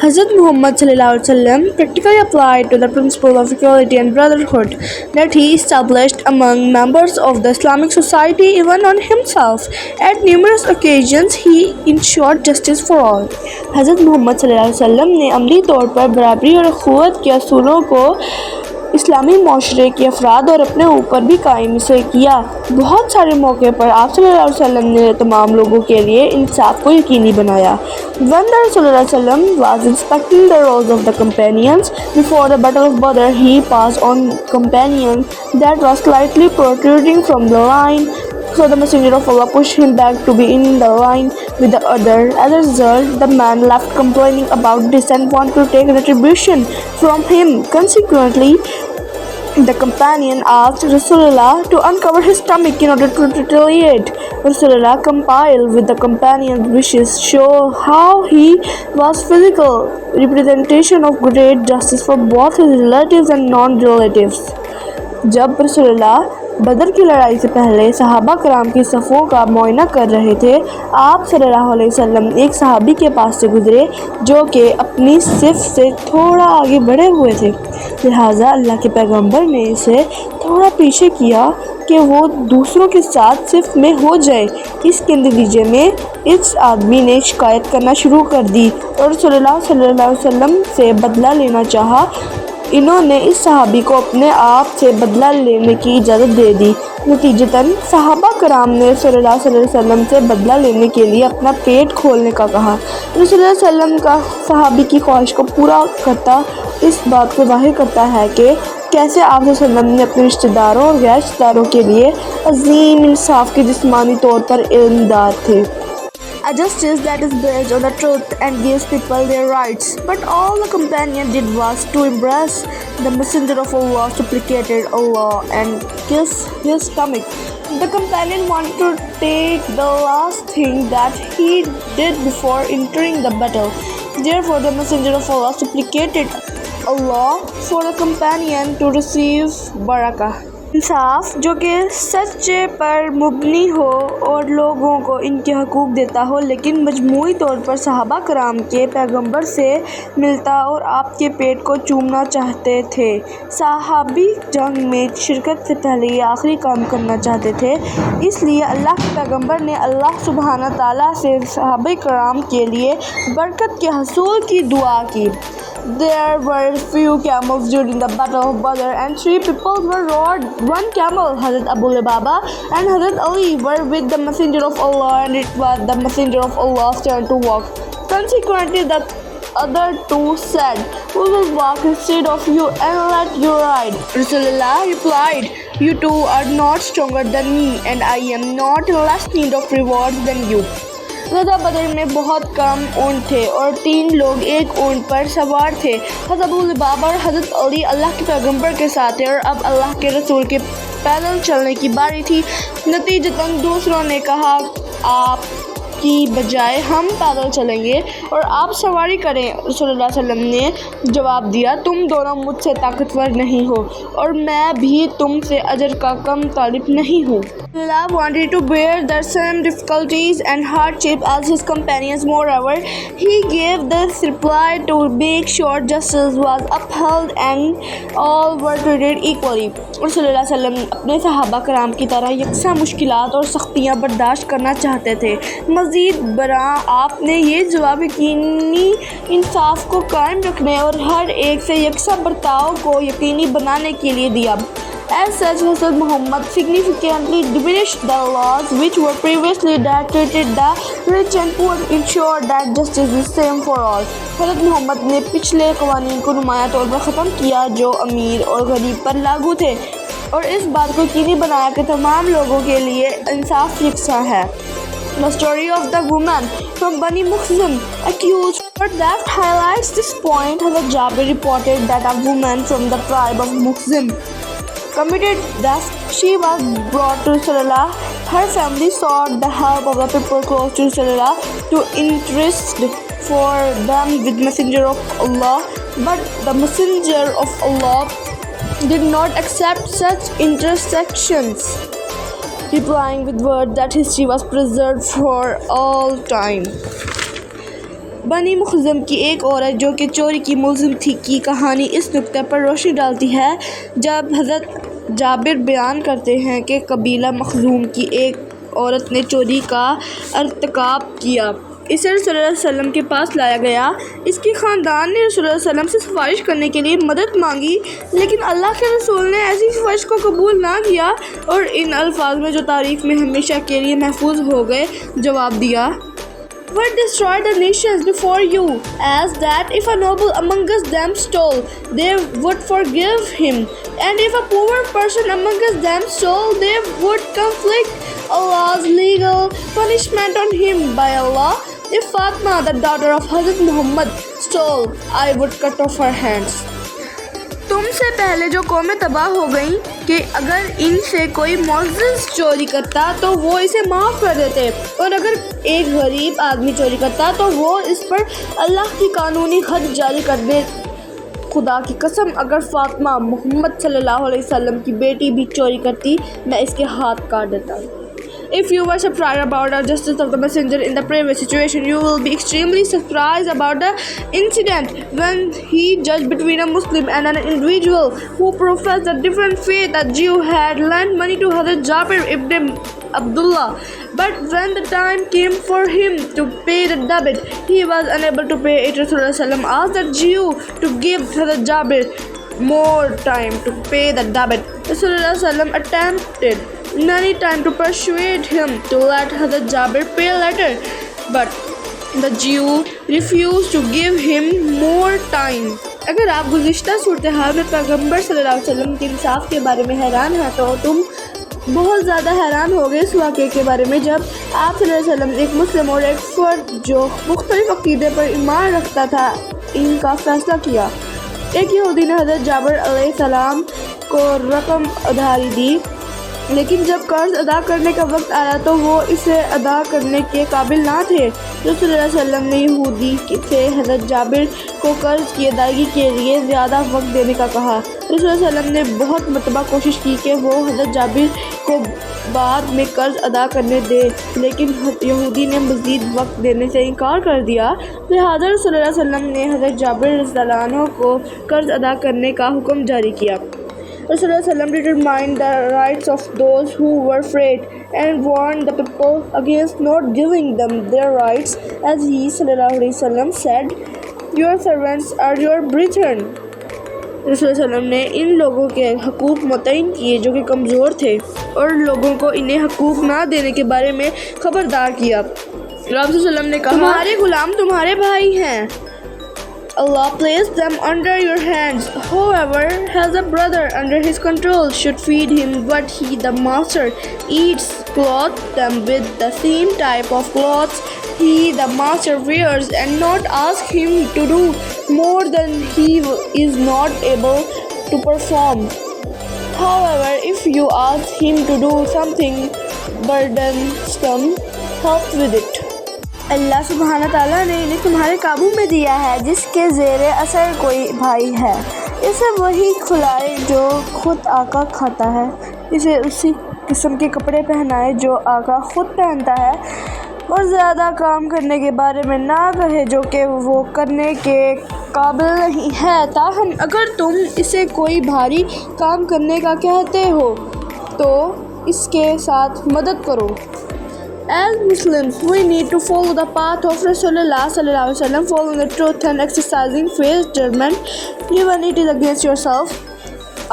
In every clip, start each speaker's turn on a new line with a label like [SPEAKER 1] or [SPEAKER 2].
[SPEAKER 1] Hazrat Muhammad sallallahu alaihi wasallam practically applied to the principle of equality and brotherhood that he established among members of the Islamic society, even on himself. At numerous occasions, he ensured justice for all. हज़रत मोहम्मद सल्लल्लाहु अलैहि वसल्लम ने अमली तौर पर बराबरी और अखुवत के असूलों को इस्लामी माशरे के अफराद और अपने ऊपर भी कायम से किया। बहुत सारे मौके पर आप सल्लल्लाहु अलैहि वसल्लम ने तमाम लोगों के लिए इंसाफ को यकीनी बनाया। When the Rasul सल्लल्लाहु अलैहि वसल्लम was inspecting the roles of the companions before the Battle of Badr, he passed on companion that was slightly protruding from the line. So the Messenger of Allah pushed him back to be in the line with the other. As a result, the man left complaining about this and wanted to take retribution from him. Consequently, the companion asked Rasulullah to uncover his stomach in order to retaliate. Rasulullah complied with the companion's wishes, show how he was physical representation of great justice for both his relatives and non-relatives. जब रसूलुल्लाह बदर की लड़ाई से पहले सहाबा कराम की सफ़ों का मुआयना कर रहे थे, आप सल्लल्लाहु अलैहि वसल्लम एक सहाबी के पास से गुजरे जो कि अपनी सिफ से थोड़ा आगे बढ़े हुए थे। लिहाजा अल्लाह के पैगंबर ने इसे थोड़ा पीछे किया कि वो दूसरों के साथ सिफ में हो जाए। इसके नतीजे में इस आदमी ने शिकायत करना शुरू कर दी और रसूलुल्लाह सल्लल्लाहु अलैहि वसल्लम से बदला लेना चाहा। इन्होंने इस सहाबी को अपने आप से बदला लेने की इजाज़त दे दी। नतीजतन सहाबा कराम ने रसूलुल्लाह सल्लल्लाहु अलैहि वसल्लम से बदला लेने के लिए अपना पेट खोलने का कहा। रसूलुल्लाह सल्लल्लाहु अलैहि वसल्लम का सहाबी की ख्वाहिश को पूरा करता इस बात को ज़ाहिर करता है कि कैसे आप सल्लल्लाहु अलैहि वसल्लम ने अपने रिश्तेदारों और गैर रिश्तेदारों के लिए अजीम इंसाफ के जिस्मानी तौर पर इल्मदार थे। A justice that is based on the truth and gives people their rights. But all the companion did was to embrace the Messenger of Allah, supplicated Allah and kiss his stomach. The companion wanted to take the last thing that he did before entering the battle. Therefore, the Messenger of Allah supplicated Allah for the companion to receive barakah. इंसाफ जो कि सच्चे पर मुबनी हो और लोगों को इनके हकूक़ देता हो, लेकिन मजमूई तौर पर सहाबा कराम के पैगंबर से मिलता और आपके पेट को चूमना चाहते थे। सहाबी जंग में शिरकत से पहले ये आखिरी काम करना चाहते थे, इसलिए अल्लाह के पैगंबर ने अल्लाह सुब्हाना ताला से सहाबा कराम के लिए बरकत के हसूल की दुआ की। There were few camels during the Battle of Badr and 3 people were rode one camel. Hazrat Abu Lubaba and Hazrat Ali were with the Messenger of Allah, and it was the Messenger of Allah's turn to walk. Consequently, the other two said, "We will walk instead of you and let you ride." Rasulullah replied, "You two are not stronger than me, and I am not in less need of rewards than you." ग़ज़वा बदर में बहुत कम ऊँट थे और 3 लोग एक ऊँट पर सवार थे। हज़रत अबू लुबाबा और हज़रत अली अल्लाह के पैगंबर के साथ थे और अब अल्लाह के रसूल के पैदल चलने की बारी थी। नतीजतन दूसरों ने कहा, आप की बजाय हम पैदल चलेंगे और आप सवारी करें। रसूलुल्लाह सल्लल्लाहु अलैहि वसल्लम ने जवाब दिया, तुम दोनों मुझसे ताकतवर नहीं हो और मैं भी तुमसे अजर का कम तालिब नहीं हूँ। Allah wanted to bear the same difficulties and hardship as his companions. Moreover, he gave this reply to make sure justice was upheld and all were treated equally. रसूलुल्लाह सल्लल्लाहु अलैहि वसल्लम अपने सहाबा कराम की तरह यकसा मुश्किलात और सख्तियाँ बर्दाश्त करना चाहते थे। मज़ीद बरा आपने ये जवाब यकीनी इंसाफ को कायम रखने और हर एक से यकसा बर्ताव को यकीनी बनाने के लिए दिया। As such, Hazrat Muhammad significantly diminished the laws which were previously that treated the rich and poor, ensured that justice is same for all. हज़रत मोहम्मद ने पिछले क़वानीन को नुमाया तौर पर ख़त्म किया जो अमीर और गरीब पर लागू थे और इस बात को यकीनी बनाया कि तमाम लोगों के लिए इंसाफ यकसा है। The story of the woman from Bani Mukhzim accused for theft highlights this point. Hazrat Jabir reported that a woman from the tribe of Mukhzim committed theft. She was brought to Rasulullah. Her family sought the help of the people close to Rasulullah to intercede for them with Messenger of Allah, but the Messenger of Allah did not accept such intercessions, replying with words that history was preserved for all time. बनी मुखज़म की एक औरत जो कि चोरी की मुलजिम थी की कहानी इस नुक्ते पर रोशनी डालती है जब हज़रत जाबिर बयान करते हैं कि कबीला मखज़ूम की एक औरत ने चोरी का अर्तकाब किया। इसे रसूलुल्लाह सल्लल्लाहु अलैहि वसल्लम के पास लाया गया। इसके ख़ानदान ने रसूलुल्लाह सल्लल्लाहु अलैहि वसल्लम से सिफारिश करने के लिए मदद मांगी, लेकिन अल्लाह के रसूल ने ऐसी सिफारिश को कबूल ना किया और इन अल्फाज में जो तारीफ़ में हमेशा के लिए महफूज हो गए जवाब दिया, What destroyed the nations before you, as that if a noble among us them stole, they would forgive him, and if a poor person among us them stole, they would conflict Allah's legal punishment on him by Allah. If Fatima, the daughter of Hazrat Muhammad, stole, I would cut off her hands. तुमसे पहले जो कौमें तबाह हो गईं कि अगर इनसे कोई मुअज़्ज़िज़ चोरी करता तो वो इसे माफ़ कर देते, और अगर एक गरीब आदमी चोरी करता तो वो इस पर अल्लाह की कानूनी हद जारी कर दे। खुदा की कसम, अगर फातिमा मोहम्मद सल्लल्लाहु अलैहि वसल्लम की बेटी भी चोरी करती, मैं इसके हाथ काट देता। If you were surprised about the justice of the messenger in the previous situation, you will be extremely surprised about the incident when he judged between a Muslim and an individual who professed a different faith. A Jew had lent money to Hazrat Jabir ibn Abdullah, but when the time came for him to pay the debt, he was unable to pay it. Rasulullah asked the Jew to give Hazrat Jabir more time to pay the debt. Rasulullah attempted many times to persuade him to let Hazrat Jabir pay later, but the Jew refused to give him more time. अगर आप गुज़िश्ता सूरत हाल में पैगम्बर सल्लल्लाहु अलैहि वसल्लम के इंसाफ के बारे में हैरान हैं तो तुम बहुत ज़्यादा हैरान हो गए इस वाक़े के बारे में जब आप सल्लल्लाहु अलैहि वसल्लम एक मुस्लिम और एक फ़र्द जो मुख्तलिफ अक़ीदे पर ईमान रखता था इनका फ़ैसला किया। एक यहूदी ने हज़रत जाबिर अलैहिस्सलाम को रकम उधारी दी, लेकिन जब कर्ज अदा करने का वक्त आया तो वो इसे अदा करने के काबिल ना थे। रसूलुल्लाह सल्लल्लाहु अलैहि वसल्लम ने यहूदी से हज़रत जाबिर को कर्ज की अदायगी के लिए ज़्यादा वक्त देने का कहा। रसूलुल्लाह सल्लल्लाहु अलैहि वसल्लम ने बहुत मरतबा कोशिश की कि वो हज़रत जाबिर को बाद में कर्ज अदा करने दे, लेकिन यहूदी ने मज़ीद वक्त देने से इनकार कर दिया। लिहाजा रसूलुल्लाह सल्लल्लाहु अलैहि वसल्लम ने हज़रत जाबिर रज़ियल्लाहु अन्हु को कर्ज अदा करने का हुक्म जारी किया। Rasulullah ﷺ determined the rights of those who were afraid and warned the people against not giving them their rights, as he ﷺ said, "Your servants are your brethren." रसूलुल्लाह ﷺ ने इन लोगों के हकूक़ मुतय्यन किए जो कि कमज़ोर थे और लोगों को इन्हें हकूक़ ना देने के बारे में ख़बरदार किया। रसूलुल्लाह ﷺ ने कहा, तुम्हारे गुलाम तुम्हारे भाई हैं, Allah placed them under your hands. Whoever has a brother under his control should feed him what he, the master, eats, clothe them with the same type of clothes he, the master, wears, and not ask him to do more than he is not able to perform. However, if you ask him to do something burdensome, help with it. अल्लाह सुब्हाना ताला ने इन्हें तुम्हारे काबू में दिया है जिसके ज़ेरे असर कोई भाई है। इसे वही खिलाए जो खुद आका खाता है, इसे उसी किस्म के कपड़े पहनाए जो आका खुद पहनता है, और ज़्यादा काम करने के बारे में ना कहे जो कि वो करने के काबिल नहीं है। ताहम अगर तुम इसे कोई भारी काम करने का कहते हो तो इसके साथ मदद करो। As Muslims, we need to follow the path of Rasulullah sallallahu alaihi wasallam, following the truth and exercising faith judgment, even it is against yourself,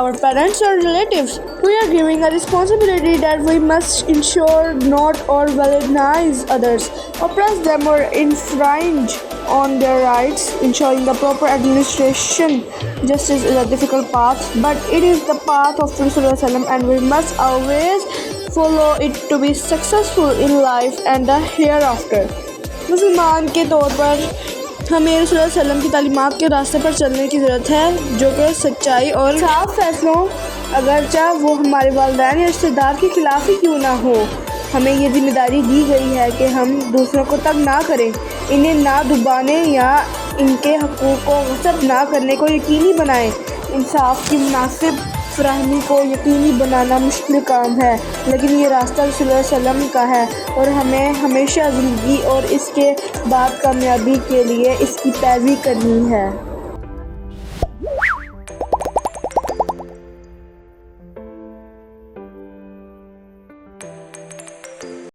[SPEAKER 1] our parents or relatives. We are giving a responsibility that we must ensure not or villainize others, oppress them or infringe on their rights. Ensuring the proper administration justice is a difficult path, but it is the path of Rasulullah sallallahu alaihi wasallam, and we must always follow it to be successful in life and the hereafter. मुसलमान के तौर पर हमें रसूलुल्लाह सल्लल्लाहु अलैहि वसल्लम की तालीमात के रास्ते पर चलने की ज़रूरत है जो कि सच्चाई और साफ फैसलों, अगरचा वो हमारे वालिदैन या रिश्तेदार के खिलाफ ही क्यों ना हो। हमें ये जिम्मेदारी दी गई है कि हम दूसरों को तंग ना करें, इन्हें ना दुबाने या इनके हकूक़ को गस्ब ना करने को यकीनी बनाएं। इंसाफ की मुनासिब फराहमी को यकीनी बनाना मुश्किल काम है, लेकिन ये रास्ता रसूल सल्लल्लाहु अलैहि वसल्लम का है और हमें हमेशा ज़िंदगी और इसके बाद कामयाबी के लिए इसकी पैरवी करनी है।